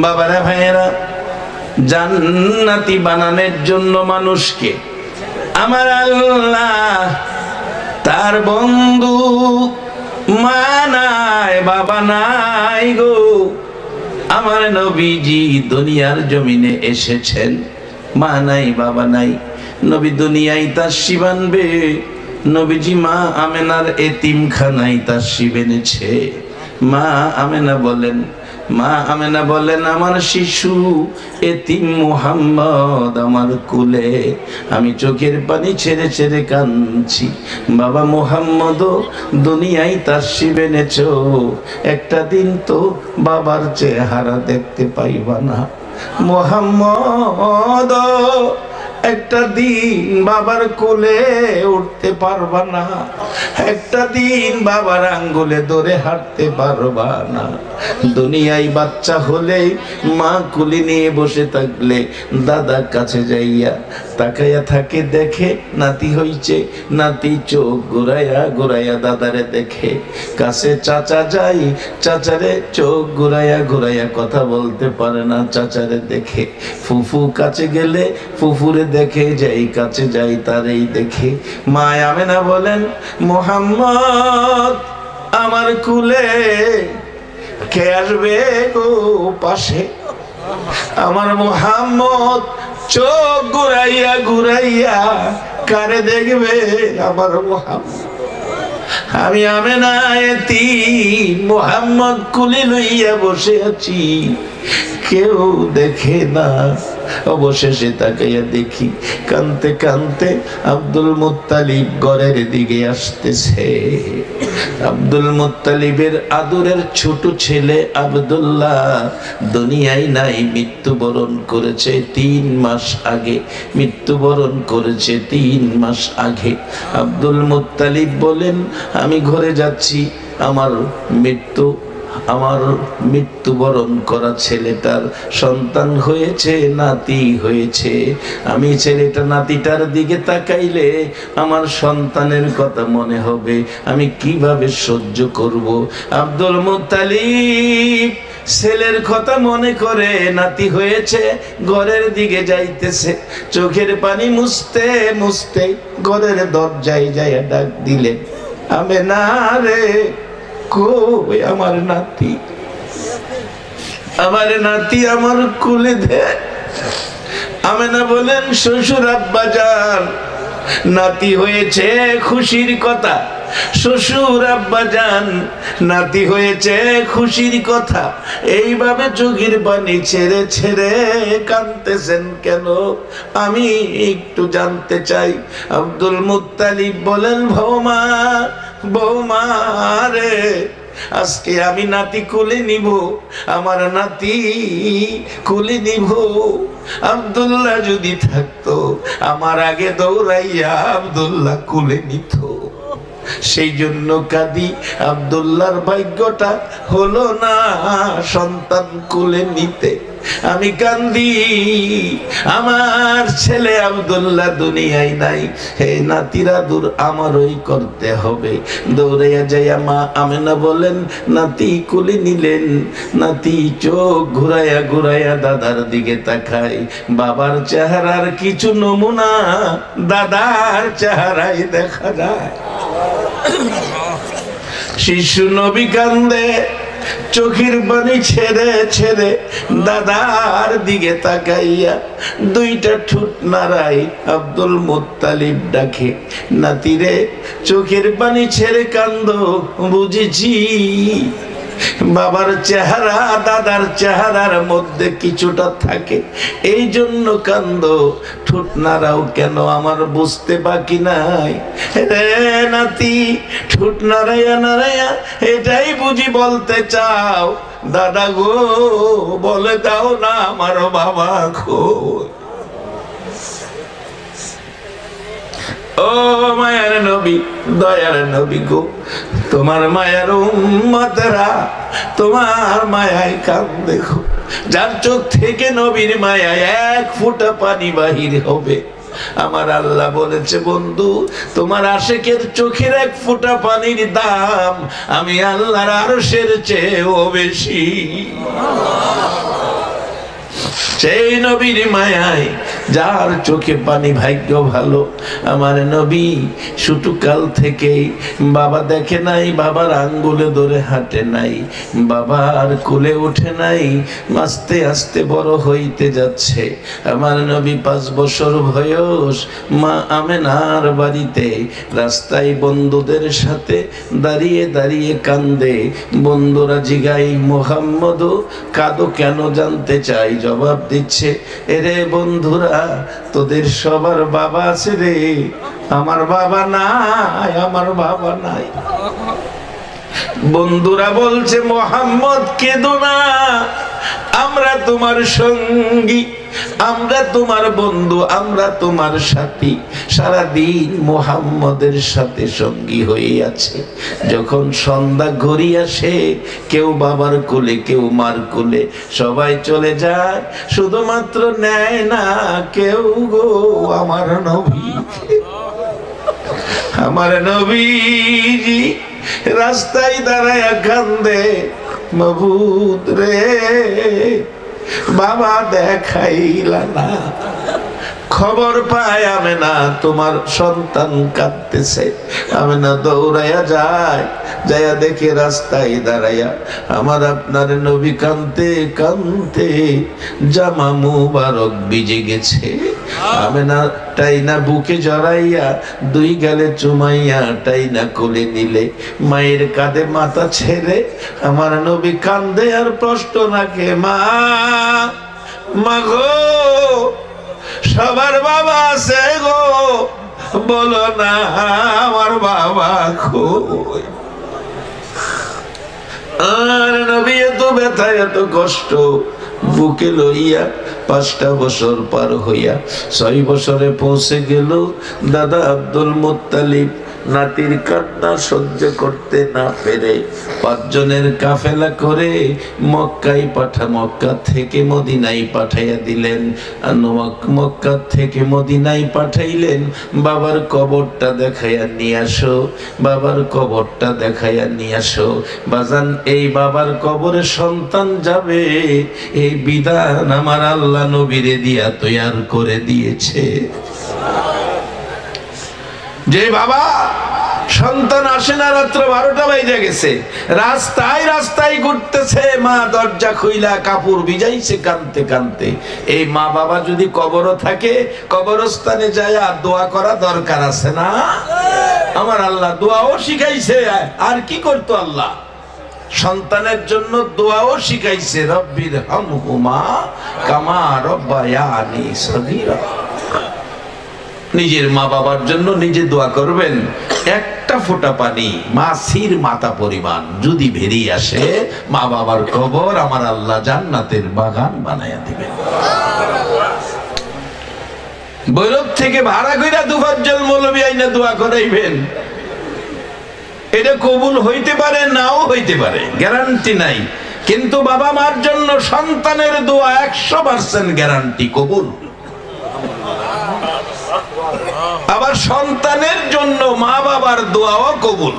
বাবারা ভাইয়েরা, জান্নাতি বানানোর জন্য মানুষকে আমার আল্লাহ তার বন্ধু মা নাই বাবা নাই গো, আমার নবীজি দুনিয়ার জমিনে এসেছেন, মা নাই বাবা নাই। নবী দুনিয়ায় তাশরিফ আনবে, নবীজি মা আমেনার এতিমখানায় তাশরিফ এনেছে। মা আমেনা বলেন আমার শিশু এতিম মুহাম্মদ আমার কোলে, আমি চোখের পানি ছেড়ে ছেড়ে কাঁদছি। বাবা মুহাম্মদও দুনিয়ায় তাশরিফ এনেছো, একটা দিন তো বাবার চেহারা দেখতে পাইবা না। মুহাম্মদ একটা দিন বাবার কোলে উঠতে পারবা না, একটা দিন বাবার আঙ্গুলে ধরে হাঁটতে পারবা না। দুনিয়ায় বাচ্চা হলে মা কুলি নিয়ে বসে থাকলে দাদা কাছে যাইয়া তাকাইয়া থাকে, দেখে নাতি হইছে, নাতি চোখ ঘুরাইয়া ঘুরাইয়া দাদারে দেখে। কাছে চাচা যাই, চাচারে চোখ ঘুরাইয়া ঘুরাইয়া কথা বলতে পারে না, চাচারে দেখে। ফুফু কাছে গেলে ফুফুরে দেখে, যাই কাছে যাই তারেই দেখে। মা আমেনা বলেন মুহাম্মদ আমার কুলে কে আসবে গো পাশে? আমার মুহাম্মদ চোখ ঘুরাইয়া ঘুরাইয়া কারে দেখবে? আমার মুহাম্মদ। আমি আমেনা এতিম, মুহাম্মদ কুলে লইয়া বসে আছি, কেউ দেখে না। অবশেষে তাকাইয়া দেখি কানতে কানতে আব্দুল মুত্তালিব ঘরের দিকে আসতেছে। আব্দুল মুত্তালিবের আদরের ছোট ছেলে আব্দুল্লাহ দুনিয়ায় নাই, মৃত্যুবরণ করেছে 3 মাস আগে, মৃত্যুবরণ করেছে 3 মাস আগে। আব্দুল মুত্তালিব বলেন আমি ঘরে যাচ্ছি, আমার মৃত্যুবরণ করা ছেলেটার সন্তান হয়েছে, নাতি হয়েছে। আমি ছেলেটা নাতিটার দিকে তাকাইলে আমার সন্তানের কথা মনে হবে, আমি কিভাবে সহ্য করব? আব্দুল মুত্তালিব ছেলের কথা মনে করে নাতি হয়েছে ঘরের দিকে যাইতেছে, চোখের পানি মুছতে মুছতে ঘরের দরজায় যাইয়া ডাক দিলেন, আমেনা রে কই আমার নাতি, আমার নাতি আমার কোলে দে। আমেনা বলেন শ্বশুর আব্বাজান নাতি হয়েছে খুশির কথা, শ্বশুর আব্বাজান নাতি হয়েছে খুশির কথা। এইভাবে চোখের পানি ছেড়ে ছেড়ে কাঁদতেছেন কেন? আমি একটু জানতে চাই। আব্দুল মুত্তালিব বলেন বৌমা রে, আজকে আমি নাতি কোলে নিব, আমার নাতি কোলে নিব। আব্দুল্লাহ যদি থাকতো আমার আগে দৌড়াইয়া আব্দুল্লাহ কোলে নিত। সেই জন্য কাঁদি, আব্দুল্লাহর ভাগ্যটা হলো না সন্তান কোলে নিতে। আমি কান্দি, আমার ছেলে আব্দুল্লাহ দুনিয়ায় নাই, হে নাতিরা দূর আমারই করতে হবে। দৌড়াইয়া যাইয়া মা আমেনা বলেন নাতি কোলে নিলেন, নাতি চোখ ঘুরাইয়া ঘুরাইয়া দাদার দিকে তাকায়। বাবার চেহারার কিছু নমুনা দাদার চেহারায় দেখা যায়। শিশু নবী কান্দে, চোখের পানি ছেড়ে ছেড়ে দাদার দিকে তাকাইয়া দুইটা ঠোঁট নাড়াই। আব্দুল মুত্তালিব ডাকে, নাতিরে চোখের পানি ছেড়ে কান্দো, বুঝেছি বাবার চেহারা দাদার চেহারার মধ্যে কিছুটা থাকে, এই জন্য কান্দো। ঠোঁট নাড়াও কেন আমার বুঝতে বাকি নাই রে নাতি, ঠোঁট নাড়াইয়া নাড়াইয়া এটাই বুঝি বলতে চাও? দাদা গো বলে দাও না আমার বাবা গো। ও মায়ার নবী, দয়ার নবী গো, তোমার মায়ার উম্মতরা তোমার মায়ায় কান্দে গো। যার চোখ থেকে নবীর মায়ায় 1 ফোঁটা পানি বাহির হবে, আমার আল্লাহ বলেছে বন্ধু তোমার আশিকের চোখের 1 ফোঁটা পানির দাম আমি আল্লাহর আরশের চেয়েও বেশি। সেই নবীর মায়ায় যার চোখে পানি, ভাগ্য ভালো আমার নবী শুটুকাল থেকেই বাবা দেখে নাই, বাবার আঙ্গুলে ধরে হাঁটে নাই, বাবার কোলে ওঠে নাই, আস্তে আস্তে বড় হইতে যাচ্ছে। আমার নবী 5 বছর বয়স মা আমেনার বাড়িতে রাস্তায় বন্ধুদের সাথে দাঁড়িয়ে দাঁড়িয়ে কান্দে। বন্ধুরা জিগাই, মোহাম্মদ কাঁদো কেন জানতে চাই? জবাব দিচ্ছে, এরে বন্ধুরা তোদের সবার বাবা আছে রে, আমার বাবা নাই, আমার বাবা নাই। বন্ধুরা বলছে, মোহাম্মদ কেঁদো না, আমরা তোমার সঙ্গী, আমরা তোমার বন্ধু, আমরা তোমার সাথী, সারাদিন মোহাম্মদের সাথে সঙ্গী হয়ে আছে। যখন সন্ধ্যা ঘড়িয়ে আসে, কেউ বাবার কোলে, কেউ মার কোলে, সবাই চলে যায়, শুধুমাত্র নেয় না কেউ গো আমার নবী। আমার নবীজি রাস্তায় দাঁড়ায় কান্দে, মাবুদ রে বাবা দেখাইলা না। খবর পায় আমেনা তোমার সন্তান কাঁদতেছে। আমেনা দৌড়াইয়া যায়, যাইয়া দেখে রাস্তায় দাঁড়াইয়া আমার আপনার নবী কাঁদতে কাঁদতে জামা মুবারক ভিজে গেছে। আমেনা টাইনা বুকে জড়াইয়া 2 গালে চুমাইয়া টাইনা কোলে নিলে, মায়ের কাঁধে মাথা ছেড়ে আমার নবী কান্দে আর প্রশ্ন রাখে, মা মাগো সবার বাবা আছে গো, বলো না আমার বাবা কই? আর নবী এত ব্যথা, এত কষ্ট বুকে লইয়া 5টা বছর পার হইয়া 6 বছরে পৌঁছে গেল। দাদা আব্দুল মুত্তালিব নাতির কান্না সহ্য করতে না পেরে 5 জনের কাফেলা করে মক্কা থেকে মদিনায় পাঠাইয়া দিলেন। মক্কা থেকে মদিনায় পাঠাইলেন, বাবার কবরটা দেখাইয়া নিয়ে আসো, বাবার কবরটা দেখাইয়া নিয়ে আসো। বাজান, এই বাবার কবরে সন্তান যাবে, এই বিধান আমার আল্লাহ নবীরে দিয়া তৈয়ার করে দিয়েছে। যে বাবা সন্তান আসে না, রাত্র 12টা বাজে গেছে, রাস্তায় রাস্তায় ঘুরতেছে, মা দরজা খুইলা কাপড় ভিজাইছে কানতে কানতে। এই মা বাবা যদি কবরও থাকে, কবরস্থানে যায় দোয়া করা দরকার আছে না? আমার আল্লাহ দোয়াও শিখাইছে। আর কি করতো আল্লাহ? সন্তানের জন্য দোয়াও শিখাইছে, রব্বির হামহুমা কামা রব্বায়ানি সগীরা। নিজের মা বাবার জন্য নিজে দোয়া করবেন। একটা ফোঁটা পানি মাছির মাথা পরিমাণ যদি বেরিয়ে আসে, মা বাবার কবর আমার আল্লাহ জান্নাতের বাগান বানাইয়া দিবেন। বৈরব থেকে ভাড়া কইরা 2-5 জন মৌলবী আইনা দোয়া করাইবেন, এটা কবুল হইতে পারে, নাও হইতে পারে, গ্যারান্টি নাই। কিন্তু বাবা মার জন্য সন্তানের দোয়া 100% গ্যারান্টি কবুল। আবার সন্তানের জন্য মা বাবার দোয়াও কবুল।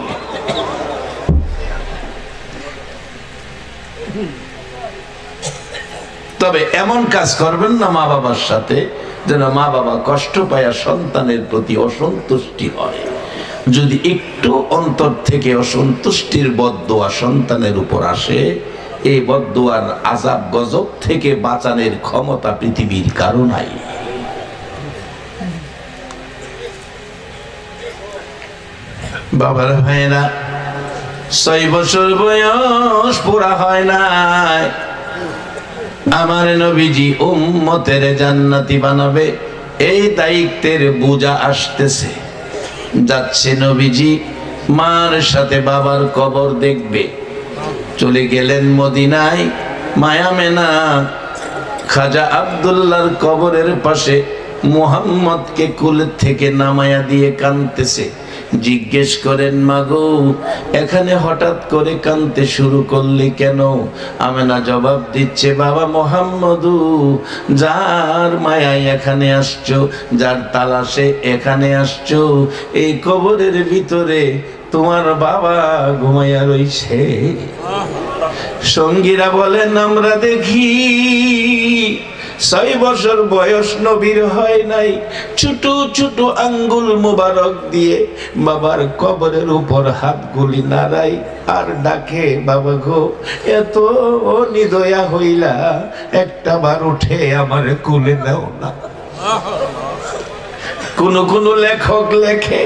তবে এমন কাজ করবেন না মা বাবার সাথে যেন মা বাবা কষ্ট পায়, সন্তানের প্রতি অসন্তুষ্টি হয়। যদি একটু অন্তর থেকে অসন্তুষ্টির বদদোয়া সন্তানের উপর আসে, এই বদদোয়ার আযাব গজব থেকে বাঁচানোর ক্ষমতা পৃথিবীর কারো নাই। বাবার ভাইরা, 6 বছর বয়স পুরা হয় নাই, আমার নবীজি উম্মতের জান্নাতি বানাবে, এই দায়িত্বের বোঝা আসতেছে। যাচ্ছে নবীজি মার সাথে বাবার কবর দেখবে। চলে গেলেন মদিনায়, মায়ামেনা খাজা আব্দুল্লাহর কবরের পাশে মুহাম্মদকে কুল থেকে নামায়া দিয়ে কাঁদতেছে। জিজ্ঞেস করেন, মাগো এখানে হঠাৎ করে কাঁদতে শুরু করলে কেন? আমেনা জবাব দিচ্ছে, বাবা মুহাম্মদু, যার মায়ায় এখানে আসছো, যার তালাশে এখানে আসছো, এই কবরের ভিতরে তোমার বাবা ঘুমাইয়া রইছে। সঙ্গীরা বলেন, আমরা দেখি 6 বছর বয়স নবীর হয় নাই, ছোট ছোট আঙ্গুল মুবারক দিয়ে বাবার কবরের উপর হাতগুলি নাড়াই আর ডাকে, বাবা গো এত নিদয়া হইলা একটা বার উঠে আমার কুলে নাও না। কোন লেখক লেখে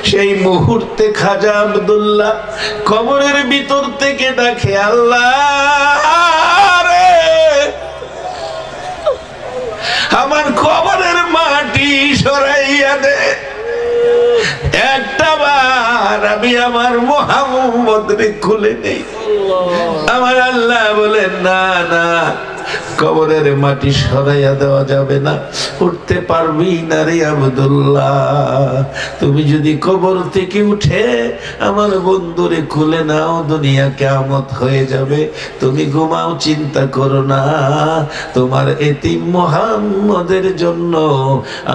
সেই মুহূর্তে খাজা আব্দুল্লাহ কবরের ভিতর থেকে ডাকে, আল্লাহ রে আমার কবরের মাটি সরাইয়া দে, একটা বার আমি আমার মুহাম্মদ রে খুলে নেই। আমার আল্লাহ বলেন না না, কবরের মাটি সরাইয়া দেওয়া যাবে না, উঠতে পারবি না রে আব্দুল্লাহ। তুমি যদি কবর থেকে উঠে আমার বন্ধুরে খুলে নাও, দুনিয়া কিয়ামত হয়ে যাবে। তুমি ঘুমাও, চিন্তা করো না, তোমার এতিম মুহাম্মদের জন্য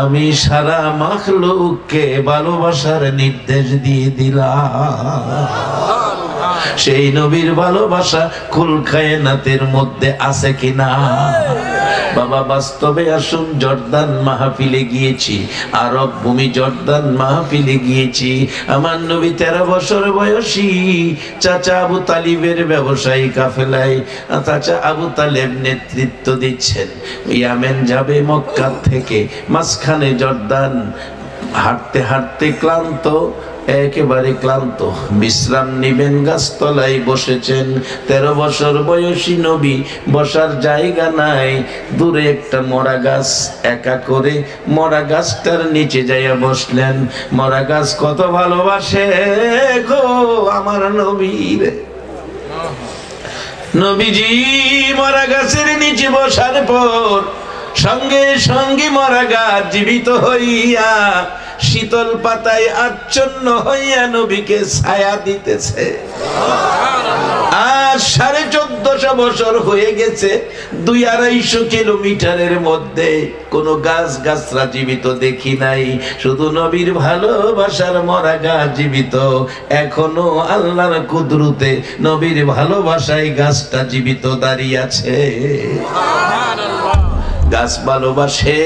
আমি সারা মাখলুককে ভালোবাসার নির্দেশ দিয়ে দিলাম। সেই নবীর ভালোবাসা কুল কায়নাতের মধ্যে আছে কিনা? বাবা বাস্তবে আসুন, জর্দান মাহফিলে গিয়েছি, আরব ভূমি জর্দান মাহফিলে গিয়েছি। আমার নবী 13 বছর বয়সী চাচা আবু তালিবের ব্যবসায়ী কাফেলায় চাচা আবু তালেব নেতৃত্ব দিচ্ছেন। ইয়ামেন যাবে মক্কা থেকে, মাঝখানে জর্দান, হাঁটতে হাঁটতে ক্লান্ত, একেবারে ক্লান্ত, বিশ্রাম নিবেন, গাছতলায় বসেছেন। 13 বছর বয়সী নবী, বসার জায়গা নাই, দূরে একটা মরা গাছ, একা করে মরা গাছটার নিচে যাইয়া বসলেন। মরা গাছ কত ভালোবাসে গো আমার নবীর। নবীজি মরা গাছের নিচে বসার পর সঙ্গে সঙ্গে মরা গাছ জীবিত হইয়া শীতল পাতায় আচ্ছন্ন হইয়া নবীকে ছায়া দিতেছে। আর 1450 বছর হয়ে গেছে, 200-250 কিলোমিটারের মধ্যে কোনো গাছ গাছরা জীবিত দেখি নাই, শুধু নবীর ভালোবাসার মরা গাছ জীবিত। এখনো আল্লাহর কুদরতে নবীর ভালোবাসায় গাছটা জীবিত দাঁড়িয়ে আছে। গাছ ভালোবাসে,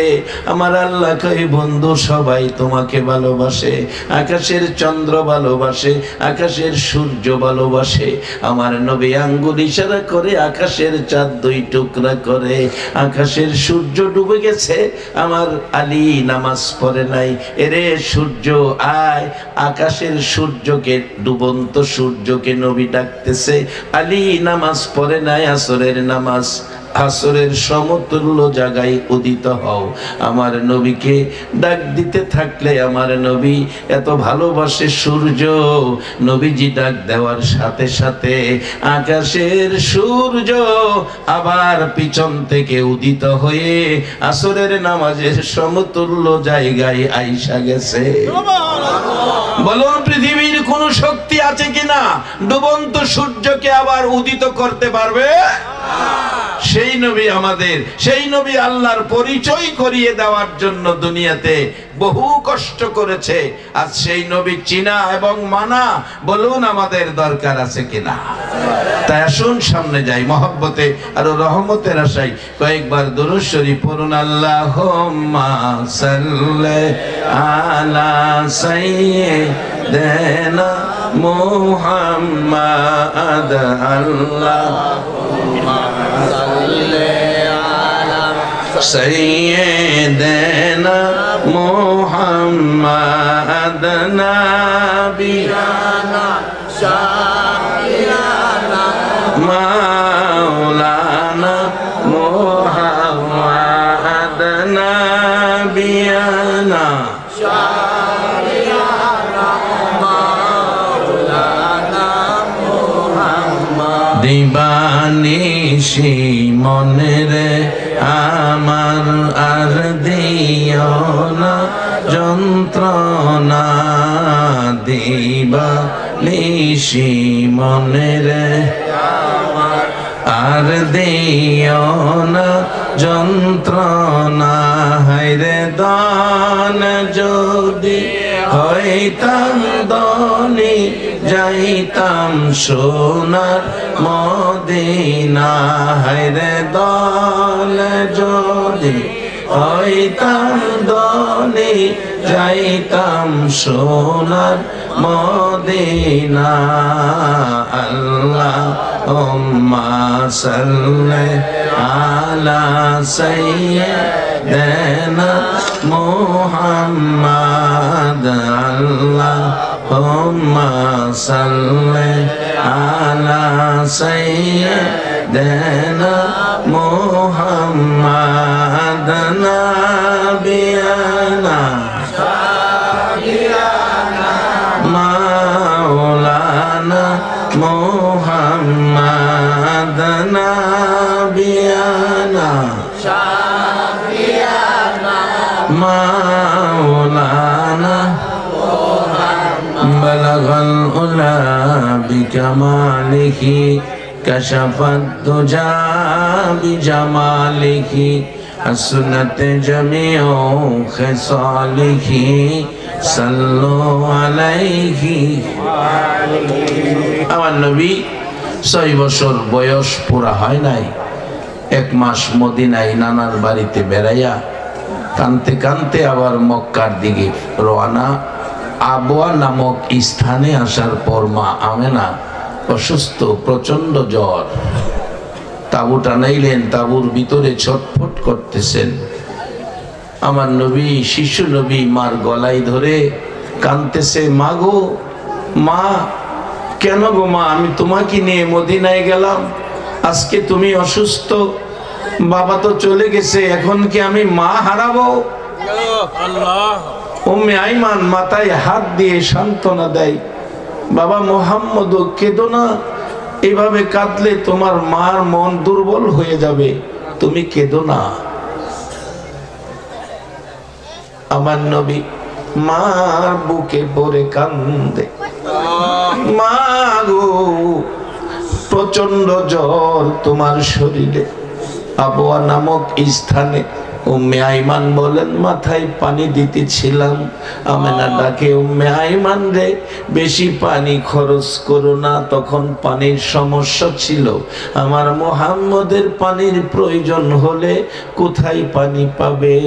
আমার আল্লাহ কই বন্ধু সবাই তোমাকে ভালোবাসে। আকাশের চন্দ্র ভালোবাসে, আকাশের সূর্য ভালোবাসে। আমার নবী আঙ্গুল ইশারা করে আকাশের চাঁদ 2 টুকরা করে। আকাশের সূর্য ডুবে গেছে, আমার আলী নামাজ পড়ে নাই। এরে সূর্য আয়, আকাশের সূর্যকে, ডুবন্ত সূর্যকে নবী ডাকতেছে। আলী নামাজ পড়ে নাই, আসরের নামাজ, আসরের সমতুল্য জায়গায় উদিত হও। আমার নবীকে ডাক দিতে থাকলে আমার নবী এত ভালোবাসে সূর্য, নবীজি ডাক দেওয়ার সাথে সাথে আকাশের সূর্য আবার পিছন থেকে উদিত হয়ে আসরের নামাজের সমতুল্য জায়গায় আইসা গেছে। বলুন পৃথিবীর কোন শক্তি আছে কিনা ডুবন্ত সূর্যকে আবার উদিত করতে পারবে? সেই নবী আমাদের, সেই নবী আল্লাহর পরিচয় করিয়ে দেওয়ার জন্য দুনিয়াতে বহু কষ্ট করেছে। আজ সেই নবী চিনা এবং মানা, বলুন আমাদের দরকার আছে কিনা? তাই আসুন সামনে যাই, মহব্বতে আর রহমতের আশায় কয়েকবার দুরূদ শরীফ পড়ুন। আল্লাহুম্মা সাল্লি আলা সাইয়্যিদিনা মুহাম্মাদ, আল্লাহুম্মা সাল্লি আলা সাইয়্যিদিনা মুহাম্মাদ, নাবিয়ানা শাফিয়ানা মাওলানা মুহাম্মাদ, নাবিয়ানা শাফিয়ানা মাওলানা মুহাম্মাদ। দিবানিশি মনেরে আমার আর দিও না যন্ত্রণা, দিবানিশি মনেরে আমার আর দিও না যন্ত্রণা। হায়রে দান যদি হইতাম দনি, যাইতাম সোনার মদিনা। হায়রে দান যদি হইতাম ধনী, যাইতাম সোনার মদিনা। আল্লাহুম্মা সাল্লি আলা সাইয়্যিদিনা মুহাম্মাদ। আল্লাহুম্মা সাল্লি আলা সাইয়্যিদিনা মুহাম্মাদ। নাবিয়ানা মাওলানা মুহাম্মাদ। নাবিয়ানা মাওলানা বালাগাল উলা বিকামালিহি কাশাফাত দুজা বিজামালিহি হাসনাত জামিউ খিসালিহি সাল্লু আলাইহি। আমার নবী 6 বছর বয়স পুরা হয় নাই, 1 মাস মদিনায় নানার বাড়িতে বেড়াইয়া কানতে কানতে আবার মক্কার দিকে রওনা। আবওয়া নামক স্থানে আসার পর মা আমেনা অসুস্থ, প্রচন্ড জ্বর। তাবু টানাইলেন, তাবুর ভিতরে ছটফট করতেছেন। আমার নবী, শিশু নবী মার গলায় ধরে কাঁদতেছে, মা গো মা, কেন গো মা, আমি তোমাকে নিয়ে মদিনায় গেলাম, আজকে তুমি অসুস্থ, বাবা তো চলে গেছে, এখন কি আমি মা হারাবো? উম্মে আইমান মাথায় হাত দিয়ে সান্ত্বনা দেয়, বাবা মুহাম্মদ কেঁদো না, এভাবে কাঁদলে তোমার মার মন দুর্বল হয়ে যাবে, তুমি কেঁদো না। আমার নবী মার বুকে পড়ে কান্দে, মা গো প্রচন্ড জ্বর তোমার শরীরে। আবওয়া নামক স্থানে উম্মে আইমান বলেন, মাথায় পানি দিতেছিলাম, আমেনা ডাকে, উম্মে আইমান রে বেশি পানি খরচ করো না, তখন পানির সমস্যা ছিল, আমার মুহাম্মদের পানির প্রয়োজন হলে কোথায় পানি পাবে?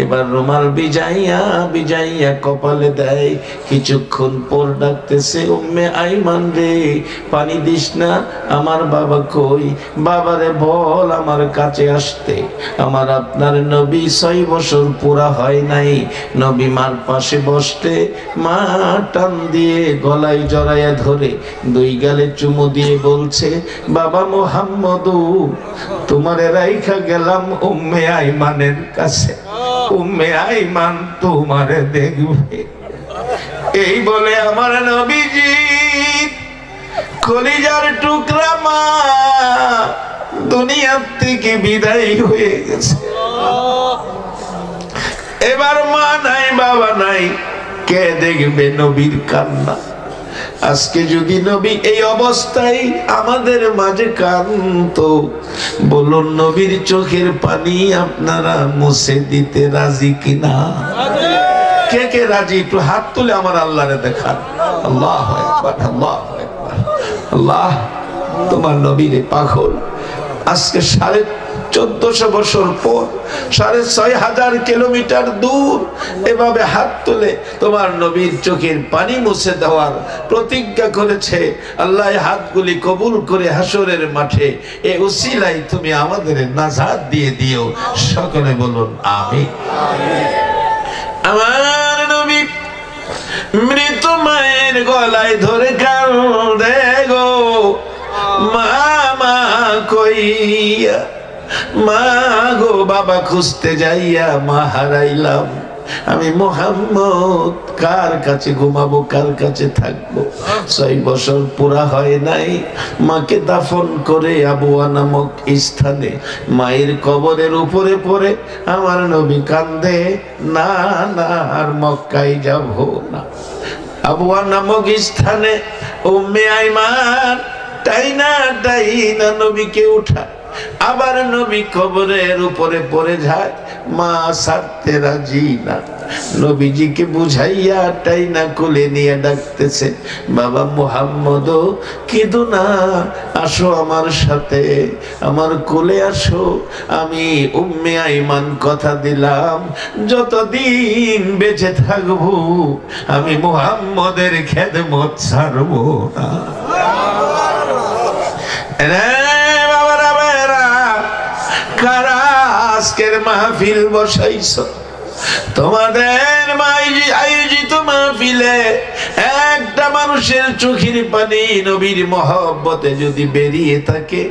এবার রুমাল ভিজাইয়া ভিজাইয়া কপালে দেয়, কিছুক্ষণ পর ডাকতেছে, উম্মে আইমান রে পানি দিস না, আমার বাবা কই? বাবারে বল আমার কাছে আসতে। আমার আপনার নবী 6 বছর পুরা হয় নাই, নবী মার পাশে বসতে, মা টান দিয়ে গলায় জড়াইয়া ধরে 2 গালে চুমু দিয়ে বলছে, বাবা মুহাম্মদ তোমারে রাইখা গেলাম উম্মে আইমানের কাছে, উম্মে আইমান তোমারে দেখবে। এই বলে আমার নবীজি কলিজার টুকরা মা দুনিয়ার থেকে বিদায় হয়ে গেছে। এবার মা নাই, বাবা নাই, কে দেখবে নবীর কান্না? আজকে যদি নবী এই অবস্থায় আমাদের মাঝে কাঁদতো, বলুন নবীর চোখের পানি আপনারা মুছে দিতে রাজি কিনা? কে কে রাজি? একটু হাত তুলে আমার আল্লাহরে দেখান। আল্লাহু আকবার, আল্লাহু আকবার। আল্লাহ তোমার নবীরে পাগল আজকে 1450 বছর পর 6500 কিলোমিটার দূর এভাবে হাত তুলে তোমার নবীর চোখের পানি মুছে দেওয়ার প্রতিজ্ঞা করেছে। আল্লাহ হাতগুলি কবুল করে হাসরের মাঠে এই উসিলায় তুমি আমাদের নাজাত দিয়ে দিও। সকলে বলুন আমিন। আমার নবী মৃত মায়ের গলায় ধরে কাঁদে গো, মামা কইয়া, মা গো বাবা খুঁজতে যাইয়া মা হারাইলাম, আমি মুহাম্মদ কার কাছে ঘুমাবো, কার কাছে থাকবো? 6 বছর পুরা হয় নাই, মাকে দাফন করে আবওয়া নামক স্থানে মায়ের কবরের উপরে পড়ে আমার নবী কান্দে, না না আর মক্কায় যাব না। আবওয়া নামক স্থানে উম্মে আইমান টাইনা টাইনা নবীকে উঠা, আবার নবী কবরের উপরে পড়ে যায়, মা ছাড়তে রাজি না। নবীজিকে বুঝাইয়া টাইনা কোলে নিয়ে ডাকতেছে, বাবা মুহাম্মদ কেঁদো না, আসো আমার সাথে, আমার কোলে আসো। আমি উম্মে আইমান কথা দিলাম যতদিন বেঁচে থাকবো আমি মুহাম্মদের খেদমত ছাড়বো না। বাবারা ভাইরা, কারা আজকের মাহফিল বসাইছো? তোমাদের আয়োজিত মাহফিলে একটা মানুষের চোখের পানি নবীর মহব্বতে যদি বেরিয়ে থাকে,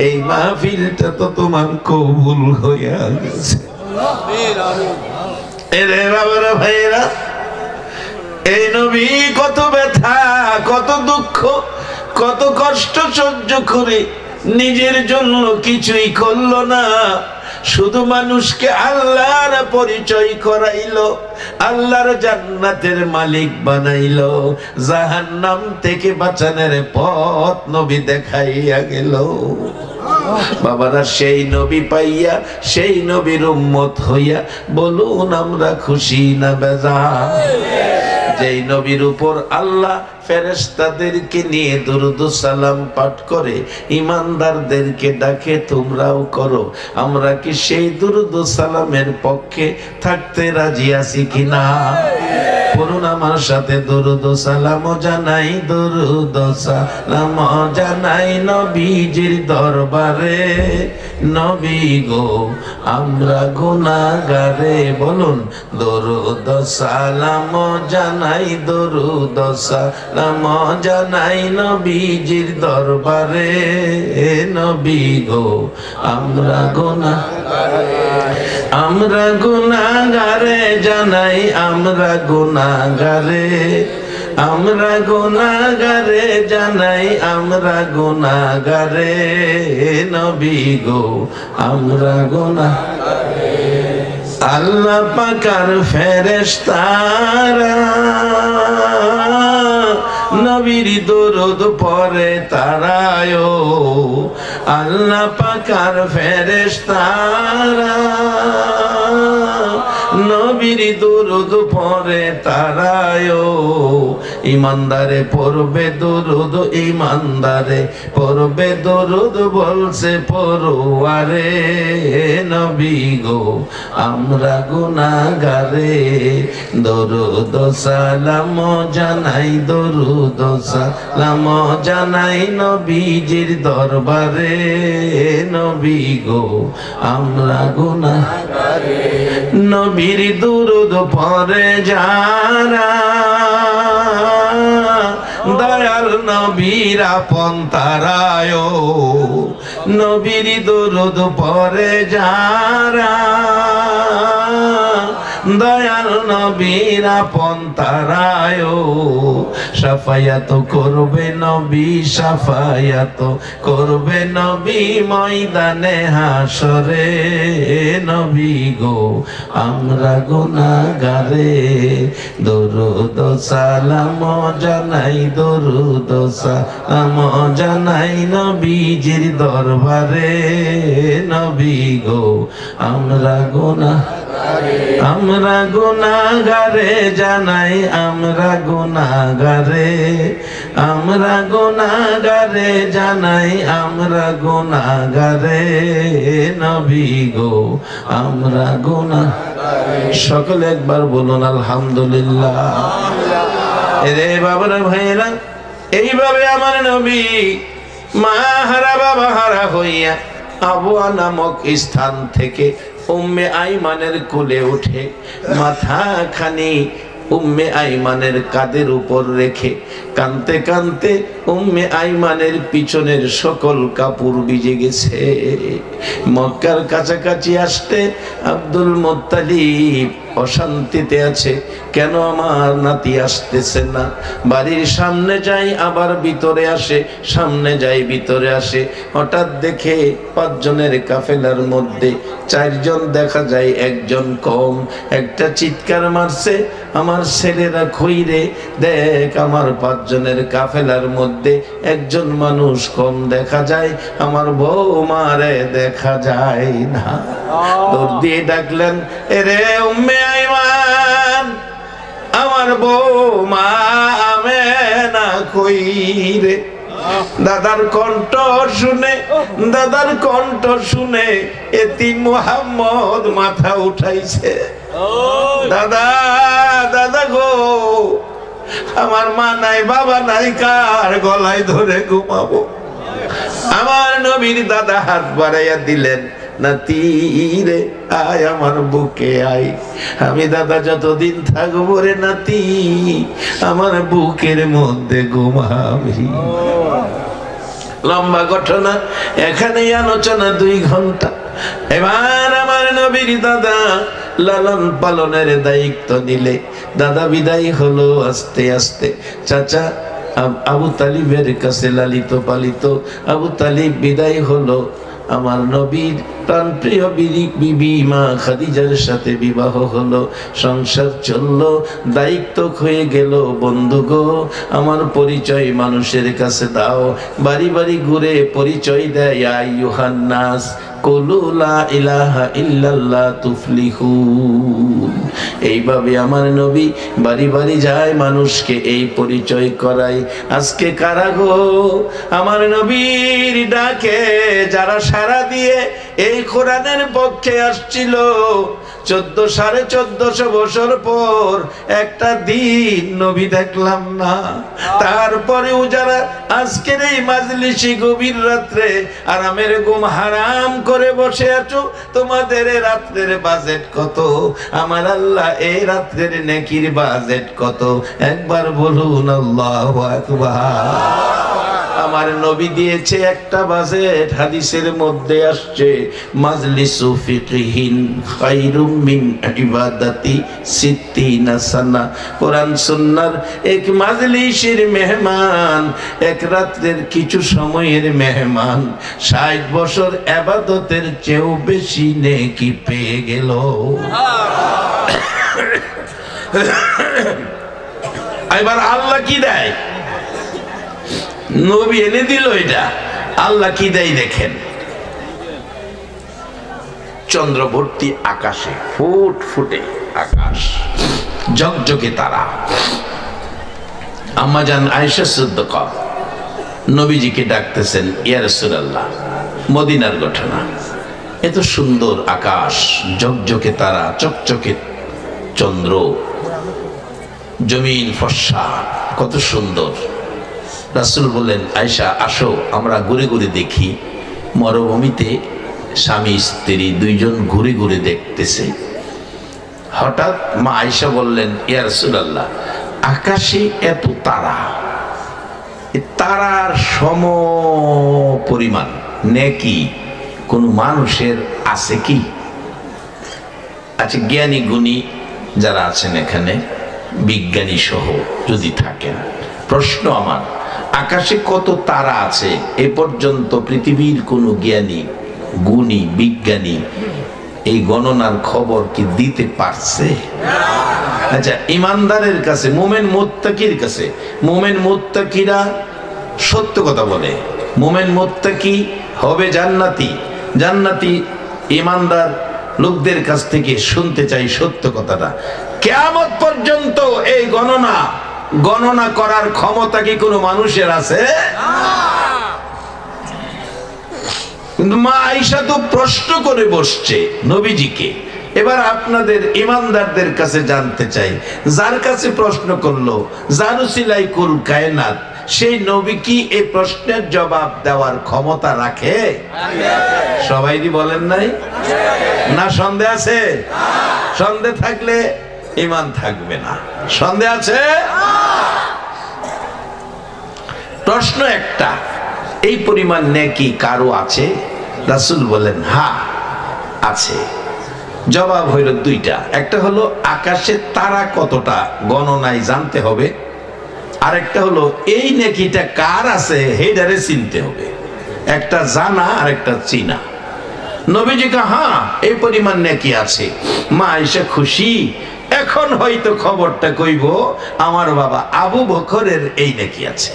এই মাহফিলটা তো তোমার কবুল হইয়া গেছে। এরে বাবারা ভাইরা, এই নবী কত ব্যথা, কত দুঃখ, কত কষ্ট সহ্য করে নিজের জন্য কিছুই করলো না, শুধু মানুষকে আল্লাহর পরিচয় করাইলো, আল্লাহর জান্নাতের মালিক বানাইলো, জাহান্নাম থেকে বাঁচানোর পথ নবী দেখাইয়া গেল। বাবারা, সেই নবী পাইয়া, সেই নবীর উম্মত হইয়া বলুন আমরা খুশি না বেজার? যেই নবীর উপর আল্লাহ ফেরেশতাদেরকে নিয়ে দুরূদ ও সালাম পাঠ করে ঈমানদারদেরকে ডাকে তোমরাও করো, আমরা কি সেই দুরূদ ও সালামের পক্ষে থাকতে রাজি আছি কিনা? পড়ুন আমার সাথে, দুরূদ ও সালাম জানাই, দুরূদ ও সালাম জানাই নবীজির দরবারে, নবী গো আমরা গুনাহগারে। বলুন, দুরূদ ও সালাম জানাই, দুরূদ ও সালাম জানাই নবীজির দরবারে, নবী গো আমরা গুনাহগারে, আমরা গুনাহগারে জানাই, আমরা গুনাহগারে, আমরা গুনাহগারে জানাই, আমরা গুনাহগারে, নবী গো আমরা গুনাহগারে। আল্লাহ পাকের ফেরেশতারা নবীর দরুদ পড়ে তারায়, আল্লাহ পাকের ফেরেশতারা নবীর দরুদ পড়ে তারায়, ইমানদারে পড়বে দরুদ, ইমানদারে পড়বে দরুদ, বলছে পড়ুয়ারে, নবী গো আমরা গুনাহগারে, দরুদ সালাম জানাই, দরুদ সালাম জানাই নবীজির দরবারে, নবী গো আমরা গুনাহগারে। নবীর দুরূদ পড়ে যারা দয়াল নবীর আপন তারায়, নবীর দুরূদ পড়ে যারা দয়াল নবীর আপন তারায়, শাফায়াত করবে নবী, শাফায়াত করবে নবী ময়দানে হাসরে, নবী গো আমরা গুনাহগারে, দরুদ সালাম জানাই, দরুদ সালাম জানাই নবীজির দরবারে, নবী গো আমরা গুনাহগারে, আমরা গুনাহগারে জানাই, আমরা গুনাহগারে, আমরা গুনাহগারে জানাই, আমরা গুনাহগারে, নবী গো আমরা গুনাহগারে। সকলে একবার বলুন আলহামদুলিল্লাহ। এরে বাবারা ভাইরা, এইভাবে আমার নবী মা হারা বাবা হারা হইয়া আবুয়া নামক স্থান থেকে উম্মে আইমানের কোলে উঠে মাথা খানি উম্মে আইমানের কাঁধের উপর রেখে কানতে কানতে উম্মে আইমানের পিছনের সকল কাপড় ভিজে গেছে। মক্কার কাছাকাছি আসতে আব্দুল মুত্তালিব অশান্তিতে আছে, কেন আমার নাতি আসতেছে না? বাড়ির সামনে যাই আবার ভিতরে আসে, সামনে যাই ভিতরে আসে। হঠাৎ দেখে 5 জনের কাফেলার মধ্যে 4 জন দেখা যায়, একজন কম। একটা চিৎকার মারছে, আমার ছেলেরা খইরে দেখ আমার 5 জনের কাফেলার মধ্যে একজন মানুষ কম দেখা যায়, আমার বৌমারে দেখা যায় না। দৌড় দিয়ে ডাকলেন, এরে উম্মে আইমান, আমার বউ মা আমেনা কই রে। দাদার কণ্ঠ শুনে এতিম মুহাম্মদ মাথা উঠাইছে। দাদা দাদা গো, আমার মা নাই বাবা নাই, কার গলায় ধরে ঘুমাবো? আমার নবীর দাদা হাত বাড়াইয়া দিলেন, নাতি রে আয় আমার বুকে আয়, আমি দাদা যতদিন থাকবো রে নাতি আমার বুকের মধ্যে ঘুমাবি। লম্বা ঘটনা, এখানেই আলোচনা 2 ঘন্টা। এবার আমার নবীর দাদা লালন পালনের দায়িত্ব নিলে দাদা বিদায় হলো আস্তে আস্তে। চাচা আবু তালিবের কাছে লালিত পালিত আবু তালিব বিদায় হলো। আমার নবীর প্রাণপ্রিয় বিবি মা খাদিজার সাথে বিবাহ হলো, সংসার চললো, দায়িত্ব হয়ে গেল। বন্ধু গো, আমার পরিচয় মানুষের কাছে দাও। বাড়ি বাড়ি ঘুরে পরিচয় দেয়, আইয়ুহান নাস কুলু লা ইলাহা ইল্লাল্লাহ তুফলিহুন। এইভাবে আমার নবী বাড়ি বাড়ি যায়, মানুষকে এই পরিচয় করায়। আজকে কারা গো আমার নবীর ডাকে যারা সাড়া দিয়ে এই কোরআনের পক্ষে আসছিল, 14,500 বছর পর একটা দিন নবী দেখলাম না। তারপরেও যারা আজকের এই মাজলিসে গভীর রাত্রে আরামের ঘুম হারাম করে বসে আছো, তোমাদের রাত্রের বাজেট কত? আমার আল্লাহ এই রাত্রের নেকির বাজেট কত? একবার বলুন আল্লাহু আকবার। আমার নবী দিয়েছে একটা বাজেট, হাদিসের মধ্যে আসছে মাজলিসু ফিকহিন খায়রুম মিন ইবাদাতি 60 সানা। কোরআন সুন্নাহর এক মাজলিসের মেহমান, এক রাতের কিছু সময়ের মেহমান 60 বছর ইবাদতের চেয়েও বেশি নেকি পেয়ে গেল। এবার আল্লাহ কি দেয়? নবী এনে দিল এটা, আল্লাহ কি দেয় দেখেন। চন্দ্রবর্তী আকাশে, ফুটফুটে আকাশ, ঝকঝকে তারা। আম্মা জান আয়েশা সিদ্দিকা নবীজিকে ডাকতেছেন, ইয়া রাসূলুল্লাহ, মদিনার ঘটনা, এত সুন্দর আকাশ, ঝকঝকে তারা, চকচকে চন্দ্র, জমিন ফর্সা, কত সুন্দর। রাসূল বললেন, আয়েশা আসো আমরা ঘুরে ঘুরে দেখি। মরুভূমিতে স্বামী স্ত্রী 2 জন ঘুরে ঘুরে দেখতেছে। হঠাৎ মা আয়েশা বললেন, ইয়া রাসূলুল্লাহ, আকাশে এত তারা, তারার সম পরিমাণ নেকি কোন মানুষের আছে কি? আচ্ছা, জ্ঞানী গুণী যারা আছেন এখানে, বিজ্ঞানী সহ যদি থাকেন, প্রশ্ন আমার, আকাশে কত তারা আছে এ পর্যন্ত পৃথিবীর কোন জ্ঞানী গুণী বিজ্ঞানী এই গণনার খবর কি দিতে পারছে? আচ্ছা, ইমানদারের কাছে, মুমিন মুত্তাকির কাছে, মুমিন মুত্তাকিরা সত্য কথা বলে, মুমিন মুত্তাকি হবে জান্নাতি। জান্নাতি ইমানদার লোকদের কাছ থেকে শুনতে চাই সত্য কথাটা। কিয়ামত পর্যন্ত এই গণনা করার ক্ষমতা কি কোনো মানুষের আছে? কিন্তু মা আয়েশা তো প্রশ্ন করে বসছে নবীজিকে। এবার আপনাদের ইমানদারদের কাছে জানতে চাই, যার কাছে প্রশ্ন করলো, যার উসিলায় কুল কায়নাত, সেই নবী কি এই প্রশ্নের জবাব দেওয়ার ক্ষমতা রাখে? সবাই বলেন নাই না? সন্দেহ আছে? সন্দেহ থাকলে ঈমান থাকবে না। সন্দেহ আছে? প্রশ্ন একটা, এই পরিমাণ নেকি কারো আছে? রাসূল বলেন, হ্যাঁ আছে। জবাব হইল 2টা। একটা হলো আকাশে তারা কতটা গণনায় জানতে হবে, আর একটা হলো এই নেকিটা কার আছে হেডারে চিনতে হবে। একটা জানা আর একটা চিনা। নবীজি কা হ্যাঁ এই পরিমাণ নেকি আছে। মা আয়েশা খুশি, এখন হয়তো খবরটা কইব আমার বাবা আবু বকরের এই নেকি আছে।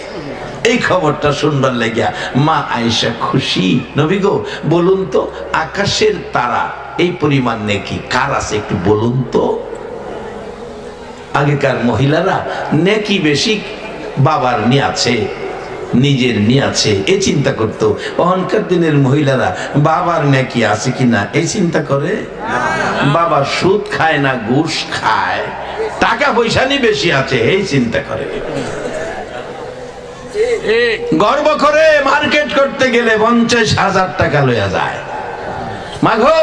এই খবরটা শুনবার লাগিয়া মা আয়েশা খুশি। নবী গো বলুন তো, আকাশের তারা এই পরিমাণ নেকি কার আছে একটু বলুন তো। আগেকার মহিলারা নেকি বেশি বাবার নিয়ে আছে, নিজের নিয়ে আছে এই চিন্তা করতো। অহংকার দিনের মহিলারা বাবার নেকি আছে কিনা এই চিন্তা করে। বাবা সুদ খায় না ঘুষ খায়, টাকা পয়সা নিয়ে বেশি আছে এই চিন্তা করে। গর্ব করে মার্কেট করতে গেলে 50,000 টাকা লইয়া যায়। মাগো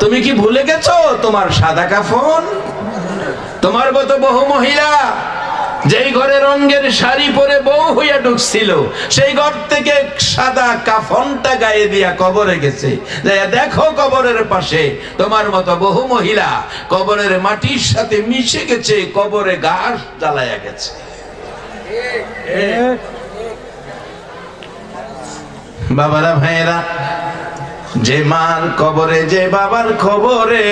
তুমি কি ভুলে গেছো তোমার সাদা কাফন? তোমার মতো বহু মহিলা যেই ঘরে রঙের শাড়ি পরে বউ হইয়া ঢুকছিল, সেই ঘর থেকে সাদা কাফনটা গায়ে দিয়া কবরে গেছে। দেখো কবরের পাশে তোমার মতো বহু মহিলা কবরের মাটির সাথে মিশে গেছে, কবরে ঘাস জ্বালায়া গেছে। বাবারা ভাইয়েরা, যে মার কবরে যে বাবার খবরে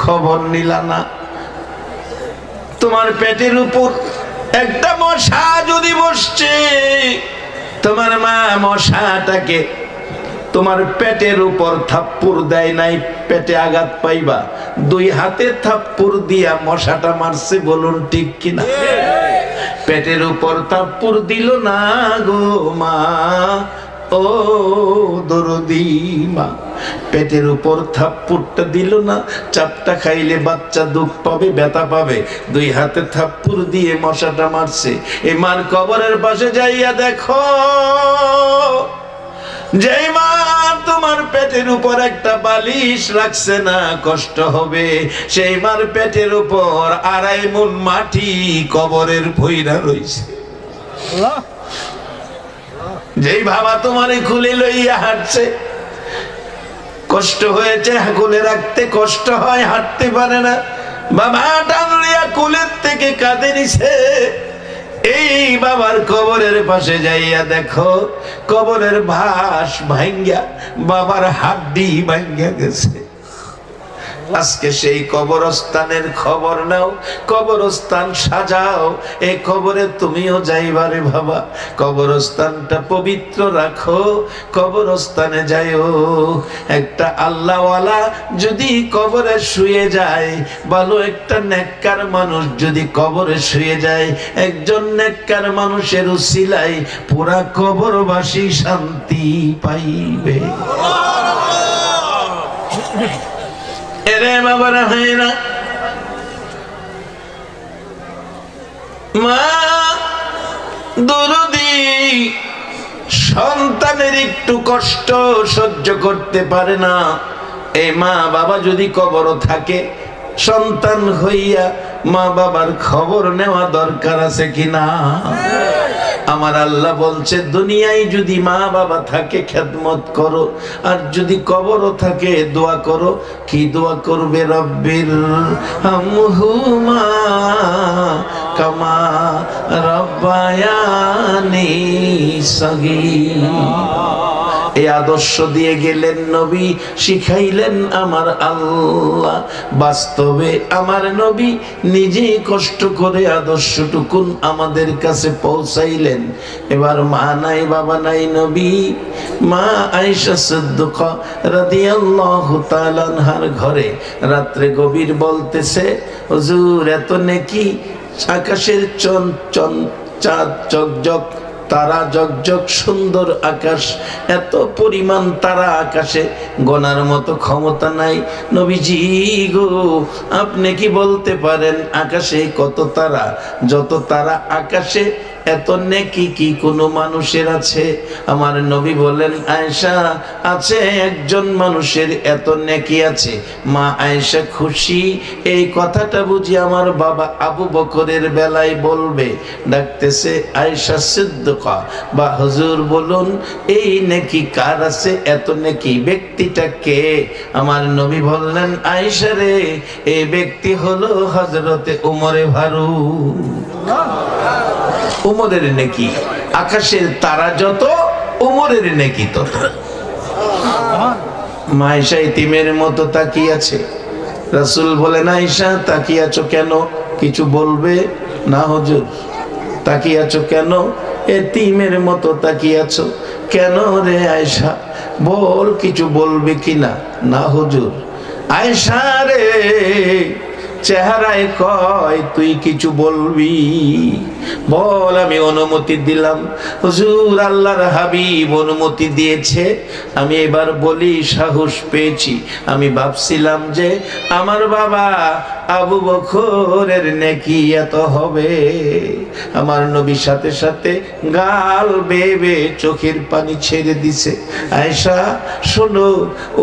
খবর নিলা না। তোমার পেটের উপর একটা মশা যদি বসছে, তোমার মা মশাটাকে তোমার পেটের উপর থাপ্পড় দেয় নাই, পেটে আঘাত পাইবা, 2 হাতে থাপ্পড় দিয়া মশাটা মারছে, বলুন ঠিক কিনা? পেটের উপর থাপ্পড় দিল না গো মা, ও দরদি মা, পেটের উপর থাপ্পড়টা দিল না। চাপটা খাইলে বাচ্চা দুঃখ পাবে, ব্যথা পাবে, 2 হাতে থাপ্পড় দিয়ে মশাটা মারছে। এই মার কবরের পাশে যাইয়া দেখো, যেই মা তোমার পেটের উপর একটা বালিশ রাখছে না, কষ্ট হবে। সেই মার পেটের উপর 2.5 মণ মাটি কবরের ভইরা রইছে। যেই বাবা তোমারে খুলে লইয়া হাঁটছে, কষ্ট হয়েছে, কোলে রাখতে কষ্ট হয়, হাঁটতে পারে না, বাবা টানলিয়া কোলের থেকে কাঁদে নিছে। এই বাবার কবরের পাশে যাইয়া দেখো, কবরের ভাস ভাঙ্গা বাবার হাড্ডি ভাঙ্গা গেছে। আজকে সেই কবরস্থানের খবর নাও, কবরস্থান সাজাও। এই কবরে তুমিও যাইবারে বাবা, কবরস্থানটা পবিত্র রাখো, কবরস্থানে যাইও। একটা আল্লাহওয়ালা যদি কবরে শুয়ে যায়, ভালো একটা নেককার মানুষ যদি কবরে শুয়ে যায়, একজন নেককার মানুষের উসিলায় পুরা কবরবাসী শান্তি পাইবে। এরে বাবারা ভাইরা, মা দরদি সন্তানের একটু কষ্ট সহ্য করতে পারে না। এই মা বাবা যদি কবর থাকে, সন্তান হইয়া মা বাবার খবর নেওয়া দরকার আছে কিনা? আমার আল্লাহ বলছে, দুনিয়ায় যদি মা বাবা থাকে খেদমত করো, আর যদি কবরও থাকে দোয়া করো। কি দোয়া করবে? রব্বির হামহুমা কামা রব্বায়ানি সগীর। এই আদর্শ দিয়ে গেলেন নবী, শিখাইলেন আমার আল্লাহ। বাস্তবে আমার নবী নিজে কষ্ট করে আদর্শটুকুন আমাদের কাছে পৌঁছাইলেন। এবার মা নাই বাবা নাই, নবী মা আয়েশা সিদ্দিকা রাদিয়াল্লাহু তাআলা আনহার ঘরে রাত্রে গভীর বলতেছে, হুজুর এত নেকি, আকাশের চাঁদ জগজগ, তারা জগজগ সুন্দর আকাশ, এত পরিমাণ তারা আকাশে গোনার মতো ক্ষমতা নাই। নবীজি গো, আপনি কি বলতে পারেন আকাশে কত তারা? যত তারা আকাশে, এত নেকি কি কোনো মানুষের আছে? আমার নবী বলেন, আয়েশা আছে, একজন মানুষের এত নেকি আছে। মা আয়েশা খুশি। এই কথাটা বুঝি আমার বাবা আবু বকরের বেলায় বলবে। ডাকতেছে, আয়েশা সিদ্দিকা বা হুজুর বলুন, এই নেকি কার আছে? এত নেকি ব্যক্তিটা কে? আমার নবী বললেন, আয়েশা রে, এই ব্যক্তি হলো হযরতে উমরে ফারুক। উমরের নেকি, আকাশের তারা যত, উমরের নেকি তত। মা আয়েশা ইতিমের মতো তাকিয়ে আছে। রাসূল বলেন, আয়েশা তাকিয়ে আছো কেন? কিছু বলবে না? হুজুর তাকিয়ে আছো কেন? এতিমের মতো তাকিয়ে আছো কেন রে আয়েশা? বল, কিছু বলবে কিনা? না হুজুর। আয়েশা রে, চেহারায় কয় তুই কিছু বলবি বল। আমি অনুমতি দিলাম। হুজুর আল্লাহর হাবিব অনুমতি দিয়েছে, আমি এবার বলি সাহস পেয়েছি। আমি ভাবছিলাম যে আমার বাবা আবু বকরের নেকি এত হবে। আমার নবী সাথে সাথে গাল বেয়ে চোখের পানি ছেড়ে দিছে। আয়েশা শোনো,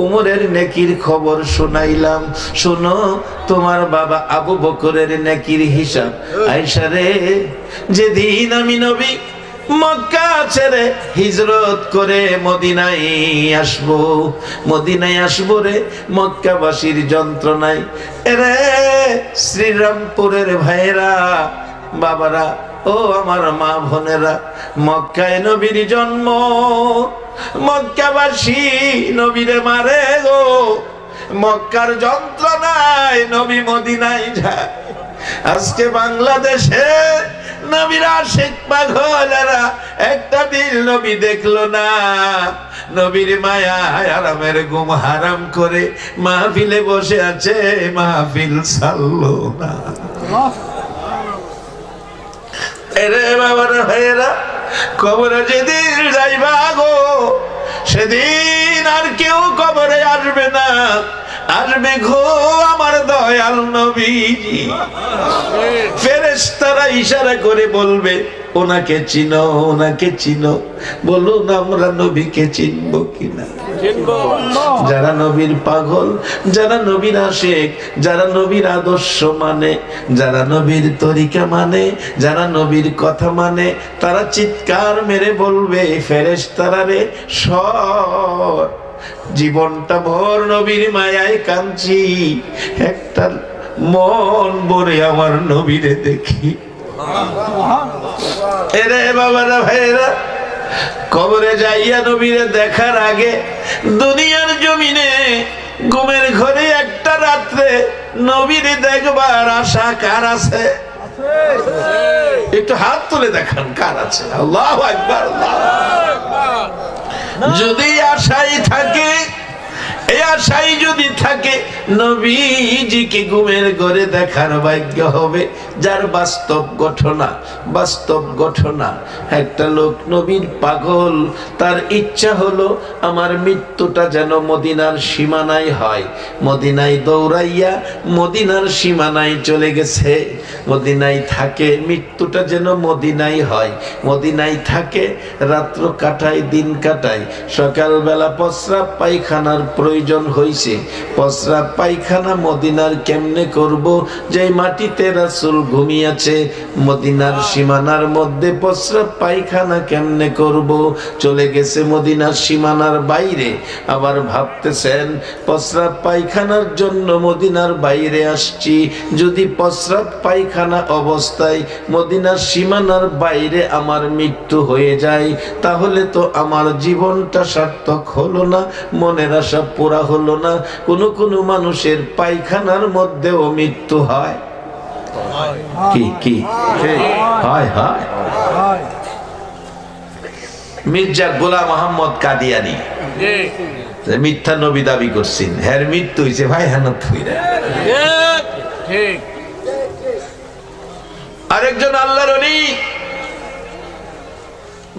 উমরের নেকির খবর শোনাইলাম, শোনো তোমার বাবা আবু বকরের নেকির হিসাব। আয়েশা রে, যেদিন আমি নবী মক্কা ছেড়ে হিজরত করে মদিনায় আসবো রে, মক্কাবাসীর যন্ত্রণায় এরে শ্রীরামপুরের ভাইরা বাবারা ও আমার মা বোনেরা, মক্কায় নবীর জন্ম, মক্কাবাসী নবীরে মারে গো, মক্কার যন্ত্রণায় নবী মদিনায় যায়। আজকে বাংলাদেশে নবীর আশিক পাগলেরা একটা দিন নবী দেখলো না, নবীর মায়া আরামের ঘুম হারাম করে মাহফিলে বসে আছে, মাহফিল ছাড়লো না। এরে বাবার ভাইয়েরা, কবরে যেদিন যাইবা গো, সেদিন আর কেউ কবরে আসবে না, আসবে গো আমার দয়াল নবীজি। ফেরেশতারা ইশারা করে বলবে ওনাকে চিনো, ওনাকে চিনো। বলুন আমরা নবীকে চিনবো কিনা? যারা নবীর পাগল, যারা নবীর আশিক, যারা নবীর আদর্শ মানে, যারা নবীর তরিকা মানে, যারা নবীর কথা মানে, তারা চিৎকার মেরে বলবে ফেরেশতারা রে সর, জীবনটা ভর নবীর মায়ায় কাঁদছি, একটা মন ভরে আমার নবীরে দেখি। এরে বাবারা ভাইরা, কবরে যাইয়া নবীরে দেখার আগে দুনিয়ার জমিনে ঘুমের ঘরে একটা রাত্রে নবীরে দেখবার আশা কার আছে? একটু হাত তুলে দেখান কার আছে? আল্লাহু আকবার। যদি আশাই থাকে, এই আশাই যদি থাকে, নবীজিকে ঘুমের ঘরে দেখার ভাগ্য হবে। যার বাস্তব ঘটনা, একটা লোক নবীর পাগল, তার ইচ্ছা হলো আমার মৃত্যুটা যেন মদিনার সীমানায় হয়। মদিনায় দৌড়াইয়া মদিনার সীমানায় চলে গেছে, মদিনায় থাকে, মৃত্যুটা যেন মদিনায় হয়, মদিনায় থাকে, রাত্র কাটায়, দিন কাটায়। সকালবেলা প্রস্রাব পায়খানার প্রয়োজন হইছে, প্রস্রাব পায়খানা মদিনার কেমনে করব, যে মাটিতে রাসূল ঘুমিয়েছে, মদিনার সীমানার মধ্যে প্রস্রাব পায়খানা কেমনে করব, চলে গেছে মদিনার সীমানার বাইরে। আবার ভাবতেছেন প্রস্রাব পায়খানার জন্য মদিনার বাইরে আসছি, যদি প্রস্রাব পায়খানা অবস্থায় মদিনার সীমানার বাইরে আমার মৃত্যু হয়ে যায়, তাহলে তো আমার জীবনটা সার্থক হলো না, মনের আশা পুরা হলো না। কোন মানুষের পায়খানার মধ্যেও মৃত্যু হয়, কি হয়? মির্জা গোলাম মোহাম্মদ কাদিয়ানি মিথ্যা নবী দাবি করছেন, হ্যার মৃত্যু হয়েছে ভাই হানত হইরা। আরেকজন আল্লাহর ওলি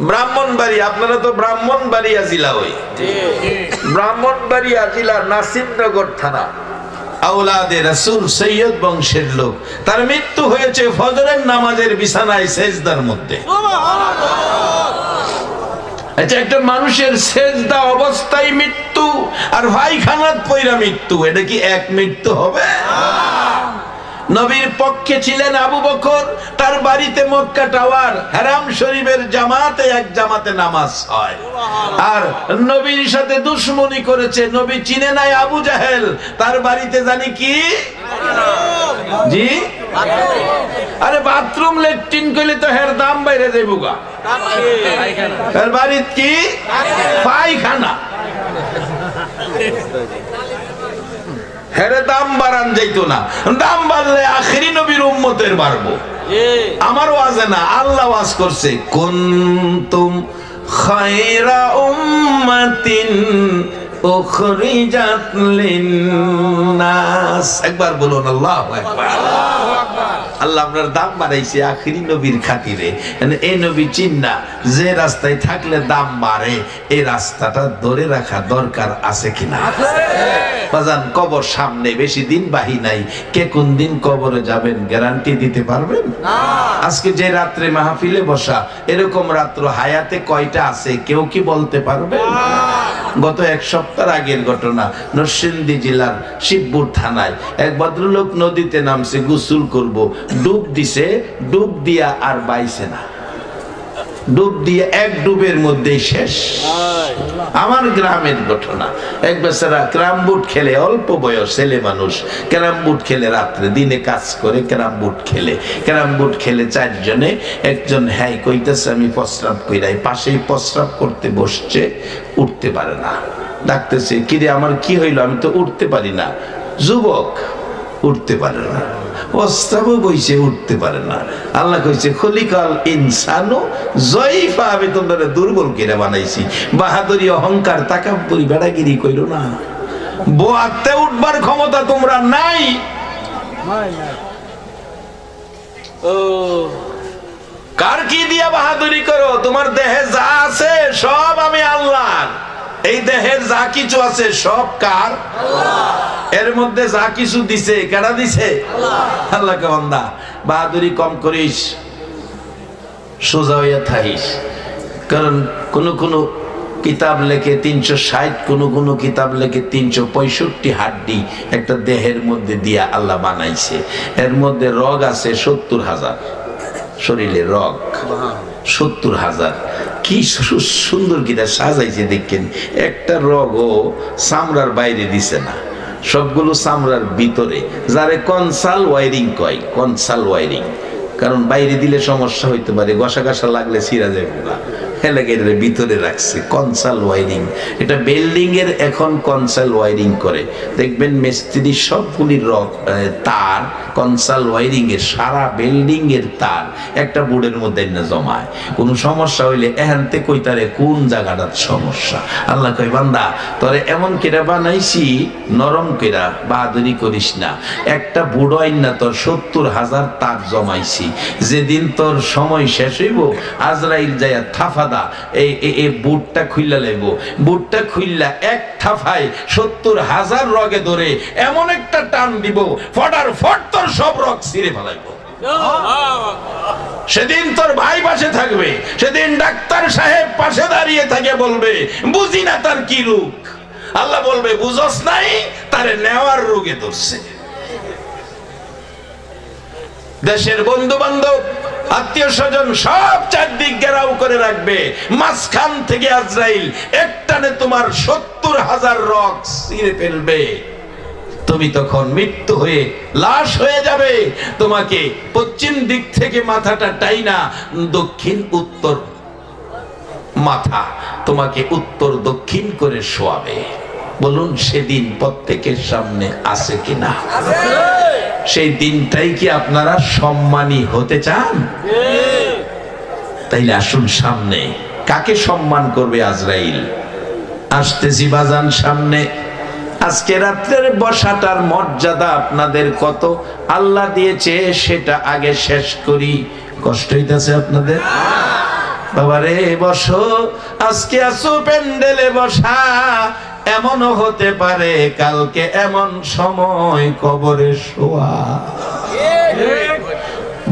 ব্রাহ্মণবাড়ি, আপনারা তো ব্রাহ্মণবাড়িয়া জেলা, ওই ব্রাহ্মণবাড়িয়া জেলার নাসিরনগর থানা, আওলাদে রাসূল সৈয়দ বংশের লোক। তার মৃত্যু হয়েছে ফজরের নামাজের বিছানায় সেজদার মধ্যে। আচ্ছা, একটা মানুষের সেজদা অবস্থায় মৃত্যু আর ভাইখানাত পয়রা মৃত্যু, এটা কি এক মৃত্যু হবে? নবীর পক্ষে ছিলেন আবু বকর, তার বাড়িতে মক্কা টাওয়ার হারাম শরীফের জামাতে, এক জামাতে নামাজ হয়। আর নবীর সাথে দুশমনি করেছে, নবী চিনে নাই আবু জাহেল, তার বাড়িতে জানি কি জি, আরে বাথরুম ল্যাট্রিন কইলে তো হের দাম বাইরে যাইবুগা, এর বাড়িত কি পায়খানা, হেরে দাম বাড়ান যাইতো না, দাম বাড়লে আখেরি নবীর উম্মতের বাড়বো। আমার ওয়াজে না, আল্লাহ ওয়াজ করছে, কুনতুম খায়রা উম্মাতিন উখরিজাত লিন্নাস। একবার বলুন আল্লাহু আকবার। আল্লাহ আপনার দাম বাড়াইছে আখিরি নবীর খাতিরে। এই নবী চিন্না যে রাস্তায় থাকলে দাম বাড়ে, এই রাস্তাটা ধরে রাখা দরকার আছে কিনা? বাজান, কবর সামনে, বেশি দিন বাহি নাই। কে কোন দিন কবরে যাবেন গ্যারান্টি দিতে পারবেন না। আজকে যে রাত্রে মাহফিলে বসা, এরকম রাত্র হায়াতে কয়টা আছে কেউ কি বলতে পারবে? গত এক সপ্তাহ আগের ঘটনা, নরসিংদী জেলার শিবপুর থানায় এক ভদ্রলোক নদীতে নামছে গোসল করব, ডুব দিছে, ডুব দিয়া আর বাইছে না, ডুব দিয়ে এক ডুবের মধ্যেই শেষ। আমার গ্রামের ঘটনা, এক বেচারা ক্যারাম বোর্ড খেলে, অল্প বয়স ছেলে মানুষ, ক্যারাম বোর্ড খেলে, রাত্রে দিনে কাজ করে ক্যারাম বোর্ড খেলে, ক্যারাম বোর্ড খেলে চারজনে, একজন হ্যাঁ কইতেছে আমি প্রস্রাব কইরাই, পাশেই প্রস্রাব করতে বসছে, উঠতে পারে না। ডাকতেছে, কিরে আমার কি হইলো, আমি তো উঠতে পারি না। যুবক উঠতে পারে না, প্রস্তাবও বইছে, উঠতে পারে না। আল্লাহ কইছে খলিকাল ইনসানু জয়ফা, আমি তোমাদের দুর্বল করে বানাইছি। বাহাদুরি, অহংকার, তাকাব্বুরি, বেড়াগিরি কইরো না। বোয়াতে উঠবার ক্ষমতা তোমরা নাই। কার কি দিয়া বাহাদুরি করো? তোমার দেহে যা আছে সব আমি আল্লাহর। এই দেহের যা কিছু আছে সব কার? আল্লাহ। এর মধ্যে যা কিছু দিছে কারা দিছে? আল্লাহ। আল্লাহকে বান্দা বাহাদুরি কম করিস, সোজা হইয়া থাকিস। কারণ কোন কোন কিতাব লেখে 360, কোন কিতাব লেখে 365 হাড্ডি একটা দেহের মধ্যে দিয়া আল্লাহ বানাইছে। এর মধ্যে রগ আছে 70,000, শরীরে রগ 70,000। কি সুন্দর কিনা সাজাইছে দেখেন। একটা রগও চামড়ার বাইরে দিছে না, সবগুলো চামড়ার ভিতরে, যারে কনসাল ওয়ারিং কয়, কনসাল ওয়ারিং। কারণ বাইরে দিলে সমস্যা হইতে পারে, ঘষা ঘষা লাগলে ছিঁড়া যাবে না, এলাকার ভিতরে রাখছে কনসাল ওয়ারিং। এটা বিল্ডিং এর এখন কনসাল ওয়ারিং করে, দেখবেন মিস্ত্রি সবগুলি তার কনসাল ওয়ারিং এর, সারা বিল্ডিং এর তার একটা বোর্ডের মধ্যে না জমায়। কোনো সমস্যা হইলে এহান্তে কই তারে কোন জায়গাটার সমস্যা। আল্লাহ কই বান্দা তোরে এমন কেরা বানাইছি, নরম কেরা, বাহাদুরি করিস না। একটা বুড়ো আইন না তোর 70,000 তার জমাইছি। যেদিন তোর সময় শেষ হইব, আজরাইল যাইয়া থাফা এই বুটটা খুইলা লাইব, বুটটা খুইলা এক থাফায় 70,000 রগে ধরে এমন একটা টান দিব, ফটার ফট তোর সব রগ ছিঁড়ে ফেলাইব। সেদিন তোর ভাই পাশে থাকবে, সেদিন ডাক্তার সাহেব পাশে দাঁড়িয়ে থাকে, বলবে বুঝি না তার কি রোগ। আল্লাহ বলবে বুঝস নাই, তারে নেওয়ার রোগে ধরছে। দেশের বন্ধু বান্ধব, আত্মীয় স্বজন সব চারদিক ঘেরাও করে রাখবে, মাঝখান থেকে আজরাইল একটানে তোমার 70,000 রগ ছিঁড়ে ফেলবে। তুমি তখন মৃত্যু হয়ে লাশ হয়ে যাবে। তোমাকে পশ্চিম দিক থেকে মাথাটা টাইনা দক্ষিণ উত্তর মাথা তোমাকে উত্তর দক্ষিণ করে শোয়াবে। বলুন সেদিন প্রত্যেকের সামনে আছে কিনা? সেই দিনটাই কি আপনারা সম্মানী হতে চান? তাইলে আসুন সামনে। কাকে সম্মান করবে আজরাইল? আসতেছি বাজান সামনে। আজকে রাত্রের বসাটার মর্যাদা আপনাদের কত আল্লাহ দিয়েছে সেটা আগে শেষ করি। কষ্ট হইতেছে আপনাদের? বাবারে বসো, আজকে আসো প্যান্ডেলে বসা, এমনও হতে পারে কালকে এমন সময় কবরে শোয়া।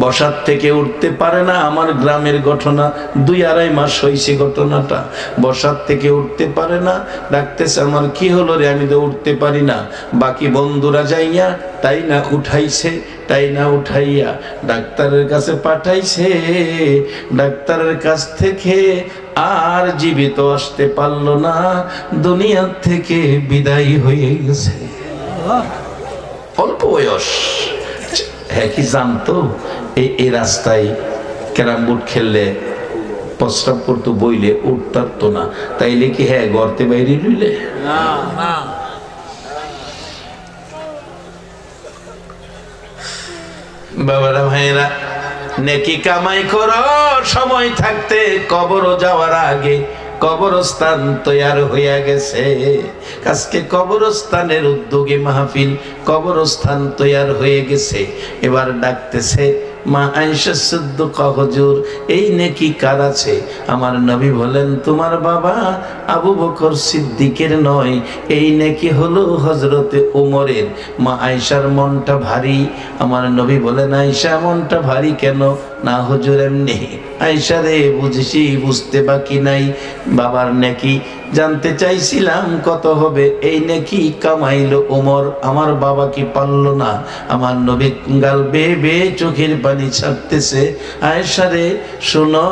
বসার থেকে উঠতে পারে না। আমার গ্রামের ঘটনা, 2-2.5 মাস হয়েছে ঘটনাটা। বসার থেকে উঠতে পারে না, ডাকতেছে আমার কি হলো রে, আমি তো উঠতে পারি না। বাকি বন্ধুরা যাইয়া তাই না উঠাইছে, তাই না উঠাইয়া ডাক্তারের কাছে পাঠাইছে। ডাক্তারের কাছ থেকে আর জীবিত আসতে পারলো না, দুনিয়া থেকে বিদায় হয়ে গেছে। অল্প বয়স। হ্যাঁ, কি জানতো এই রাস্তায় ক্যারাম বোর্ড খেললে প্রস্রাব করতো, বইলে উঠতো না, তাইলে কি হ্যাঁ গর্তে বাইরে লইলে? বাবারা ভাইরা, নেকি কামাই করো সময় থাকতে, কবরও যাওয়ার আগে কবরস্থান তৈয়ার হইয়া গেছে। আজকে কবরস্থানের উদ্যোগে মাহফিল, কবরস্থান তৈয়ার হয়ে গেছে। এবার ডাকতেছে মা আয়েশা সিদ্দিকা, হুজুর এই নেকি কার আছে? আমার নবী বলেন তোমার বাবা আবু বকর সিদ্দিকের নয়, এই নেকি হলো হযরতে ওমরের। মা আয়েশার মনটা ভারী। আমার নবী বলেন আয়েশা মনটা ভারী কেন? না হুজুর এমনি। আয়েশা রে বুঝেছি, বুঝতে বাকি নাই, বাবার নেকি জানতে চাইছিলাম কত হবে। এই নেকি কামাইলো ওমর, আমার বাবা কি পারলো না? আমার নবী গাল বেয়ে বেয়ে চোখের পানি ছাড়তেছে। আয়েশা রে শোনো,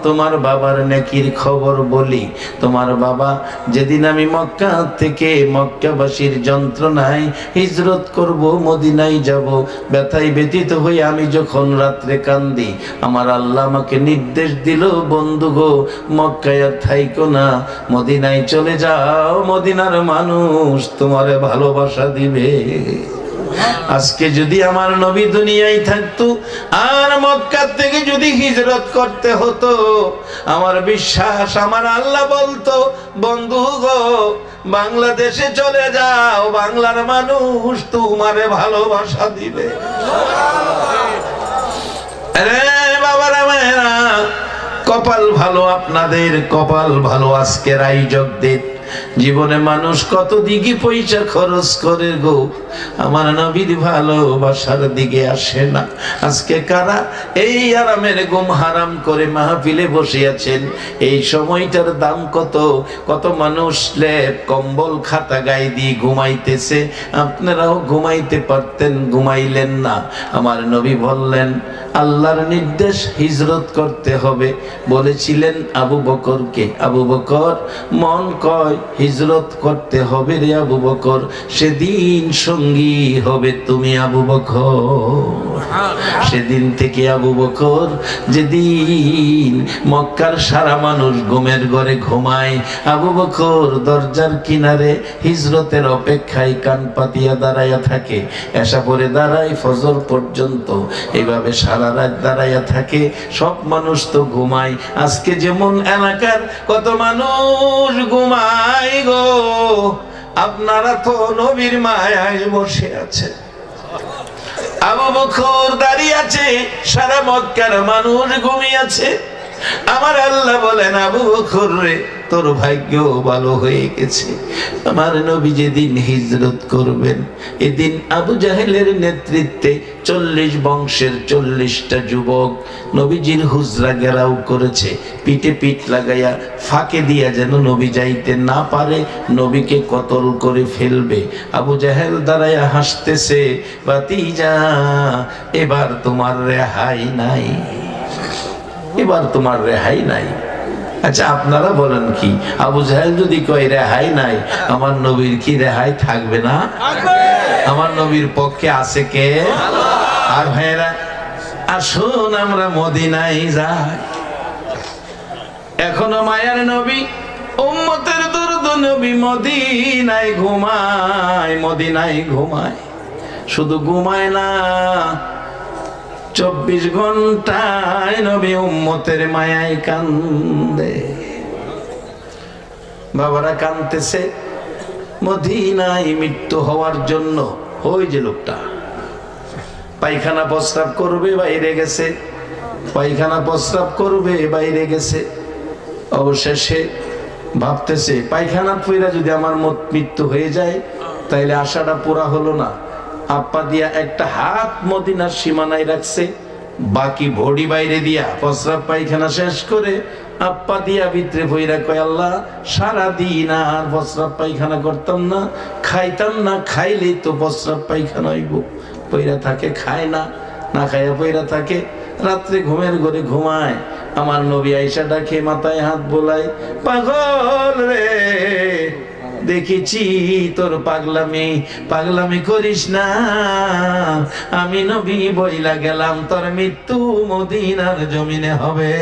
তোমার বাবার নেকির খবর বলি। তোমার বাবা যেদিন আমি মক্কা থেকে মক্কাবাসীর যন্ত্রণায় হিজরত করব, মদিনায় যাব, ব্যথায় ব্যতীত হয়ে আমি যখন রাত্রে কান্দি, আমার আল্লাহ আমাকে নির্দেশ দিল বন্ধু গো মক্কায় আর থাইকো না, মদিনায় চলে যাও, মদিনার মানুষ তোমারে ভালোবাসা দিবে। আজকে যদি আমার নবী দুনিয়ায় থাকতো আর মক্কা থেকে যদি হিজরত করতে হতো, আমার বিশ্বাস আমার আল্লাহ বলতো বন্ধু গো বাংলাদেশে চলে যাও, বাংলার মানুষ তোমারে ভালোবাসা দিবে। আরে বাবারা মায়েরা, কপাল ভালো আপনাদের, কপাল ভালো আজকের আয়োজকদের। জীবনে মানুষ কত দিকে পয়সা খরচ করে গো, আমার নবীর ভালোবাসার দিকে আসে না। আজকে কারা এই আরামের ঘুম হারাম করে মাহফিলে বসে আছেন? এই সময়টার দাম কত? কত মানুষ লেপ কম্বল খাতা গায়ে দিয়ে ঘুমাইতেছে। আপনারাও ঘুমাইতে পারতেন, ঘুমাইলেন না। আমার নবী বললেন আল্লাহর নির্দেশ হিজরত করতে হবে। বলেছিলেন আবু বকরকে, আবু বকর মন কয় হিজরত করতে হবে রে আবু বকর, সেদিন সঙ্গী হবে তুমি আবু বকর। সেদিন থেকে আবু বকর, যেদিন মক্কার সারা মানুষ ঘুমের ঘরে ঘুমায়, আবু বকর দরজার কিনারে হিজরতের অপেক্ষায় কান পাতিয়া দাঁড়াইয়া থাকে। এসা পরে দাঁড়ায় ফজর পর্যন্ত, এইভাবে সারা রাত দাঁড়াইয়া থাকে। সব মানুষ তো ঘুমায়। আজকে যেমন এলাকার কত মানুষ ঘুমায় গো, আপনারা তো নবীর মায়ায় বসে আছেন। আবু বকর দাঁড়িয়ে আছে, সারা মক্কার মানুষ ঘুমিয়ে আছে। আমার আল্লাহ বলেন আবু বকর রে তোর ভাগ্য ভালো হয়ে গেছে। আমার নবী যেদিন হিজরত করবেন, এদিন আবু জাহেলের নেতৃত্বে 40 বংশের 40টা যুবক নবীজির হুজরা ঘেরাও করেছে। পিঠে পিঠ লাগাইয়া ফাঁকে দিয়া যেন নবী যাইতে না পারে, নবীকে কতল করে ফেলবে। আবু জাহেল দাঁড়াইয়া হাসতেছে, ভাতিজা এবার তোমার রেহাই নাই, এবার তোমার রেহাই নাই। আচ্ছা আপনারা বলেন কি, আবু জাহেল যদি কয় রেহাই নাই, আমার নবীর কি রেহাই থাকবে না? আমার নবীর পক্ষে আছে কে? আর ভাইরা আসুন আমরা মদিনায় যাই। এখনো মায়ার নবী উম্মতের দরদ নবী মদিনায় ঘুমায়, মদিনায় ঘুমায়। শুধু ঘুমায় না, 24 ঘন্টায় নবী উম্মতের মায়ায় কান্দে। বাবারা কাঁদতেছে মদিনায় মৃত্যু হওয়ার জন্য। ওই যে লোকটা পায়খানা প্রস্রাব করবে বাইরে গেছে, পায়খানা প্রস্রাব করবে বাইরে গেছে। অবশেষে ভাবতেছে পায়খানা পইরা যদি আমার মৃত্যু হয়ে যায় তাইলে আশাটা পুরা হলো না। আপা দিয়া একটা হাত মদিনার সীমানায় রাখছে, বাকি বডি বাইরে দিয়া প্রস্রাব পায়খানা শেষ করে আপা দিয়া ভিতরে বইরা কয় আল্লাহ সারাদিন আর প্রস্রাব পায়খানা করতাম না, খাইতাম না, খাইলেই তো প্রস্রাব পায়খানা হইব। পইরা থাকে, খায় না, না খাইয়া পইরা থাকে। রাত্রে ঘুমের ঘরে ঘুমায়। আমার নবী আয়েশা ডাকে, মাথায় হাত বোলায়, পাগল রে দেখেছি তোর পাগলামি, পাগলামি করিস না। আমি নবী বইলা গেলাম তোর মৃত্যু মদিনার জমিনে হবে।